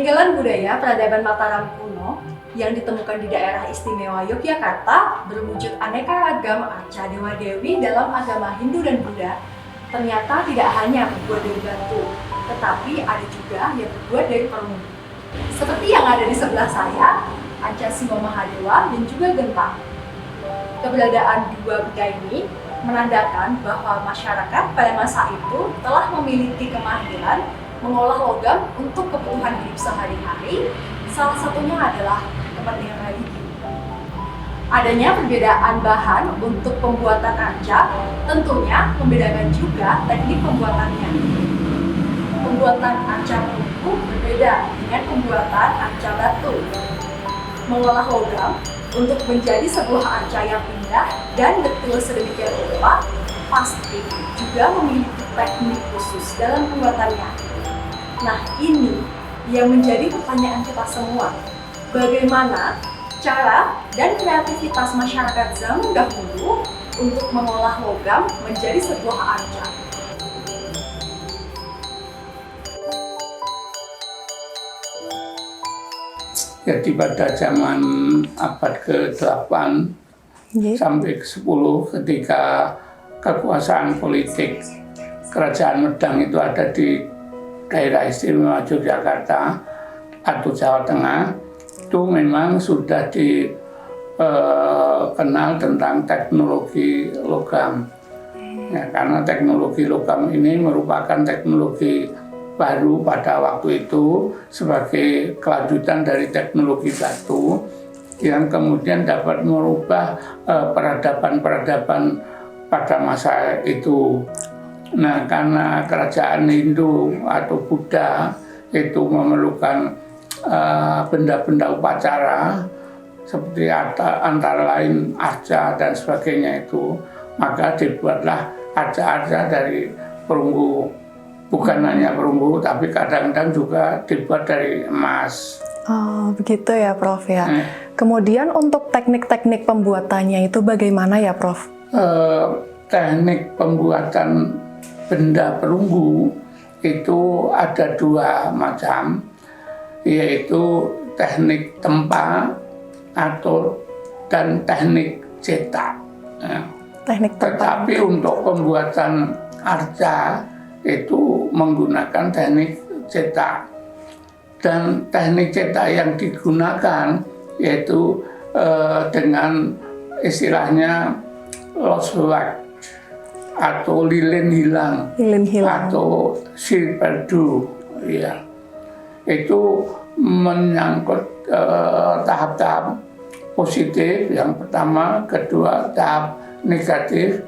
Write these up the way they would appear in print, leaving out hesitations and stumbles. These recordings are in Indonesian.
Peninggalan budaya peradaban Mataram kuno yang ditemukan di daerah istimewa Yogyakarta berwujud aneka ragam arca dewa-dewi dalam agama Hindu dan Buddha ternyata tidak hanya terbuat dari batu, tetapi ada juga yang terbuat dari perunggu. Seperti yang ada di sebelah saya, arca Singo Mahadewa dan juga Gentang. Keberadaan dua benda ini menandakan bahwa masyarakat pada masa itu telah memiliki kemahiran mengolah logam untuk kebutuhan hidup sehari-hari, salah satunya adalah kepentingan religi. Adanya perbedaan bahan untuk pembuatan arca tentunya membedakan juga teknik pembuatannya. Pembuatan arca perunggu berbeda dengan pembuatan arca batu. Mengolah logam untuk menjadi sebuah arca yang indah dan detail sedemikian rupa pasti juga memiliki teknik khusus dalam pembuatannya. Nah, ini yang menjadi pertanyaan kita semua. Bagaimana cara dan kreativitas masyarakat zaman dahulu untuk mengolah logam menjadi sebuah arca? Jadi pada zaman abad ke-8 sampai ke-10 ketika kekuasaan politik Kerajaan Medang itu ada di daerah istimewa Yogyakarta atau Jawa Tengah, itu memang sudah dikenal tentang teknologi logam. Ya, karena teknologi logam ini merupakan teknologi baru pada waktu itu sebagai kelanjutan dari teknologi batu yang kemudian dapat merubah peradaban-peradaban pada masa itu. Nah, karena kerajaan Hindu atau Buddha itu memerlukan benda-benda upacara seperti antara lain arca dan sebagainya itu, maka dibuatlah arca-arca dari perunggu. Bukan hanya perunggu, tapi kadang-kadang juga dibuat dari emas. Oh, begitu ya, Prof ya. Kemudian untuk teknik-teknik pembuatannya itu bagaimana ya, Prof? Teknik pembuatan benda perunggu itu ada dua macam, yaitu teknik tempa dan teknik cetak. Teknik tempa. Tetapi untuk pembuatan arca itu menggunakan teknik cetak, dan teknik cetak yang digunakan yaitu dengan istilahnya lost wax atau lilin hilang atau silperdu, ya. Itu menyangkut tahap-tahap positif yang pertama, kedua tahap negatif,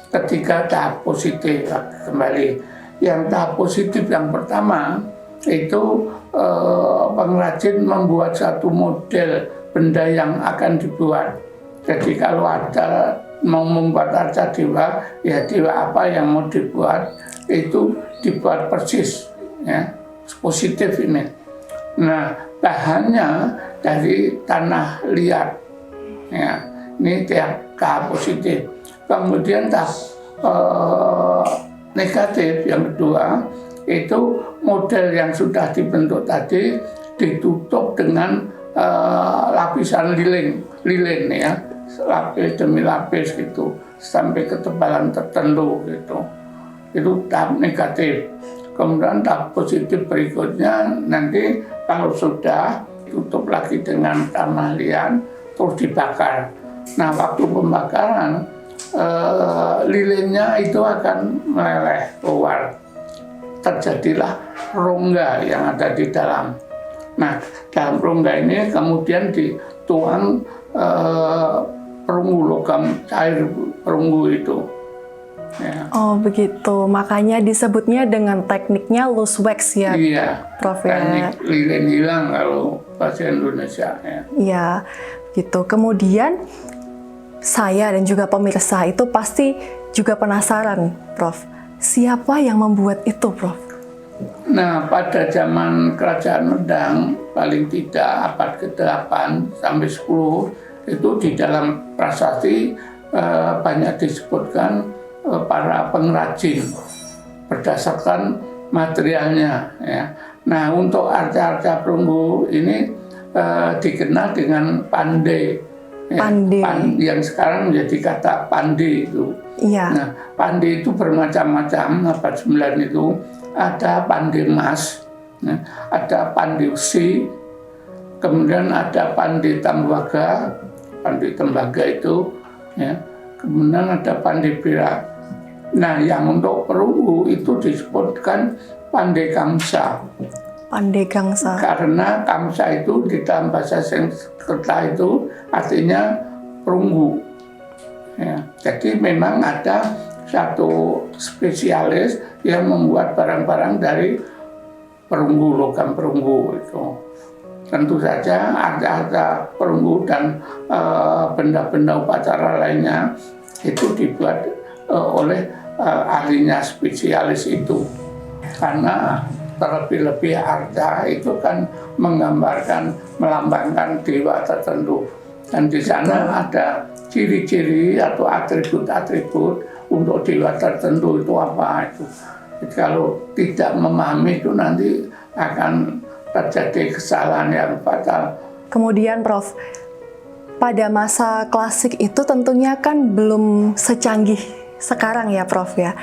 ketiga tahap positif kembali. Yang tahap positif yang pertama itu pengrajin membuat satu model benda yang akan dibuat. Jadi kalau ada mau membuat arca dewa, ya dewa apa yang mau dibuat itu dibuat persis, ya, positif ini. Nah, bahannya dari tanah liat, ya, ini tahap positif. Kemudian tahap negatif yang kedua itu model yang sudah dibentuk tadi ditutup dengan lapisan lilin, ya, lapis demi lapis gitu, sampai ketebalan tertentu gitu. Itu tahap negatif. Kemudian tahap positif berikutnya nanti kalau sudah tutup lagi dengan tanah liat terus dibakar. Nah, waktu pembakaran lilinnya itu akan meleleh keluar, terjadilah rongga yang ada di dalam. Nah, dalam rongga ini kemudian dituang perunggu, logam cair perunggu itu. Ya. Oh begitu, makanya disebutnya dengan tekniknya loose wax ya, iya, Prof ya. Teknik lilin hilang kalau bahasa Indonesia. Ya. Iya, gitu. Kemudian saya dan juga pemirsa itu pasti juga penasaran, Prof. Siapa yang membuat itu, Prof? Nah, pada zaman Kerajaan Medang, paling tidak abad ke-8 sampai 10, itu di dalam prasasti banyak disebutkan para pengrajin berdasarkan materialnya. Ya. Nah, untuk arca-arca perunggu ini dikenal dengan pande. Ya, Pande. yang sekarang menjadi kata pande itu. Iya. Nah, pande itu bermacam-macam. Abad 9 itu ada pande mas, ya, ada pande usi, kemudian ada pande tambaga, pande tembaga itu, ya, kemudian ada pande bira. Nah, yang untuk perunggu itu disebutkan pande kamsa. Pande gangsa. Karena kamsa itu di dalam bahasa Sanskerta itu artinya perunggu. Ya, jadi memang ada satu spesialis yang membuat barang-barang dari perunggu, logam perunggu itu. Tentu saja ada perunggu dan benda-benda upacara lainnya itu dibuat oleh ahlinya spesialis itu. Karena terlebih-lebih arca itu kan menggambarkan, melambangkan dewa tertentu. Dan di sana ada ciri-ciri atau atribut-atribut untuk dewa tertentu itu apa itu. Jadi kalau tidak memahami itu nanti akan terjadi kesalahan yang fatal. Kemudian Prof, pada masa klasik itu tentunya kan belum secanggih sekarang ya Prof ya.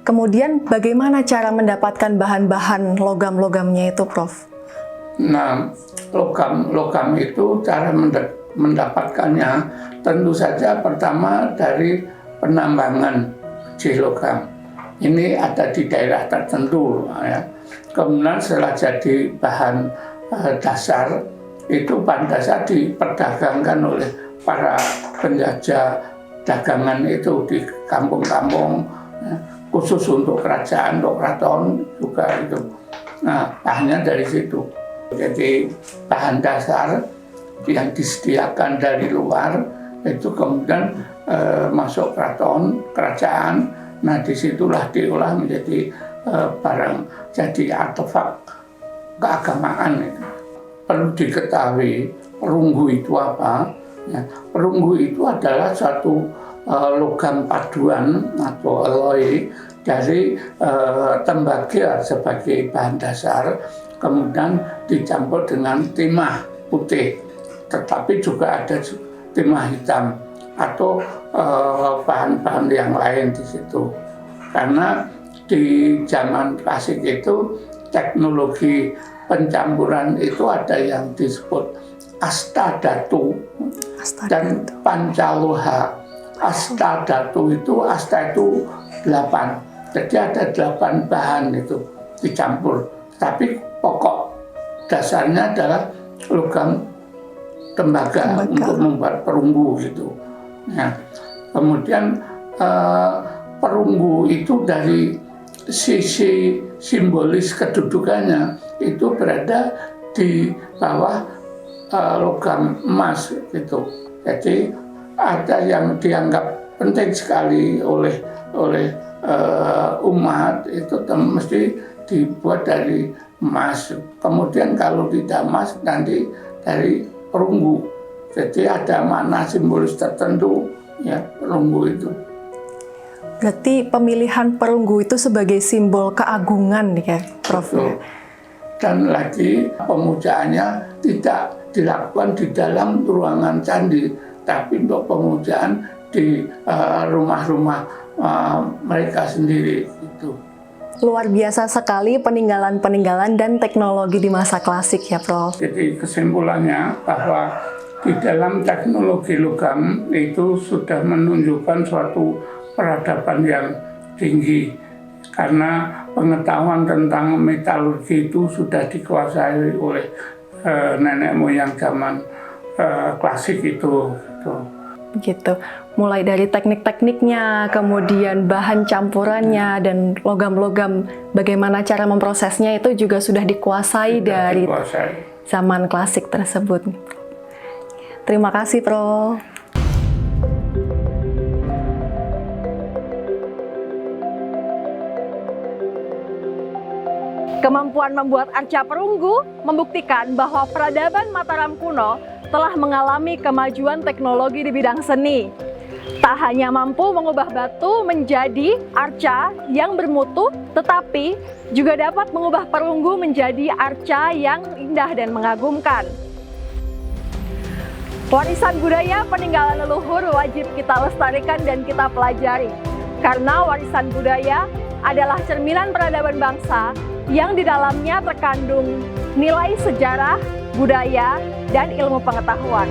Kemudian bagaimana cara mendapatkan bahan-bahan logam-logamnya itu Prof? Nah, logam itu cara mendapatkannya tentu saja pertama dari penambangan biji logam. Ini ada di daerah tertentu, ya. Kemudian setelah jadi bahan dasar, itu bahan dasar diperdagangkan oleh para penjajah dagangan itu di kampung-kampung, ya, khusus untuk kerajaan, untuk keraton juga itu. Nah, bahannya dari situ. Jadi bahan dasar yang disediakan dari luar itu kemudian masuk keraton, kerajaan. Nah, disitulah diolah menjadi barang, jadi artefak keagamaan itu. Perlu diketahui perunggu itu apa? Ya, perunggu itu adalah suatu logam paduan atau alloy dari tembaga sebagai bahan dasar, kemudian dicampur dengan timah putih, tetapi juga ada timah hitam atau bahan-bahan yang lain di situ. Karena di zaman klasik itu teknologi pencampuran itu ada yang disebut astadhatu dan pancaloha. Astadhatu itu, asta itu 8, jadi ada 8 bahan itu dicampur, tapi pokok dasarnya adalah logam tembaga untuk membuat perunggu gitu. Nah, kemudian perunggu itu dari sisi simbolis kedudukannya itu berada di bawah logam emas gitu. Jadi ada yang dianggap penting sekali oleh umat itu mesti dibuat dari emas. Kemudian kalau tidak emas nanti dari perunggu. Jadi ada makna simbolis tertentu ya perunggu itu. Berarti pemilihan perunggu itu sebagai simbol keagungan ya Prof. Betul. Dan lagi pemujaannya tidak dilakukan di dalam ruangan candi, tapi untuk pemujaan di rumah-rumah mereka sendiri itu. Luar biasa sekali peninggalan-peninggalan dan teknologi di masa klasik ya Prof. Jadi kesimpulannya bahwa di dalam teknologi logam itu sudah menunjukkan suatu peradaban yang tinggi, karena pengetahuan tentang metalurgi itu sudah dikuasai oleh nenek moyang zaman klasik itu. Gitu. Mulai dari teknik-tekniknya, kemudian bahan campurannya, dan logam-logam bagaimana cara memprosesnya itu juga sudah dikuasai dari zaman klasik tersebut. Terima kasih, Prof. Kemampuan membuat arca perunggu membuktikan bahwa peradaban Mataram kuno telah mengalami kemajuan teknologi di bidang seni. Tak hanya mampu mengubah batu menjadi arca yang bermutu, tetapi juga dapat mengubah perunggu menjadi arca yang indah dan mengagumkan. Warisan budaya peninggalan leluhur wajib kita lestarikan dan kita pelajari. Karena warisan budaya adalah cerminan peradaban bangsa yang di dalamnya terkandung nilai sejarah, budaya, dan ilmu pengetahuan.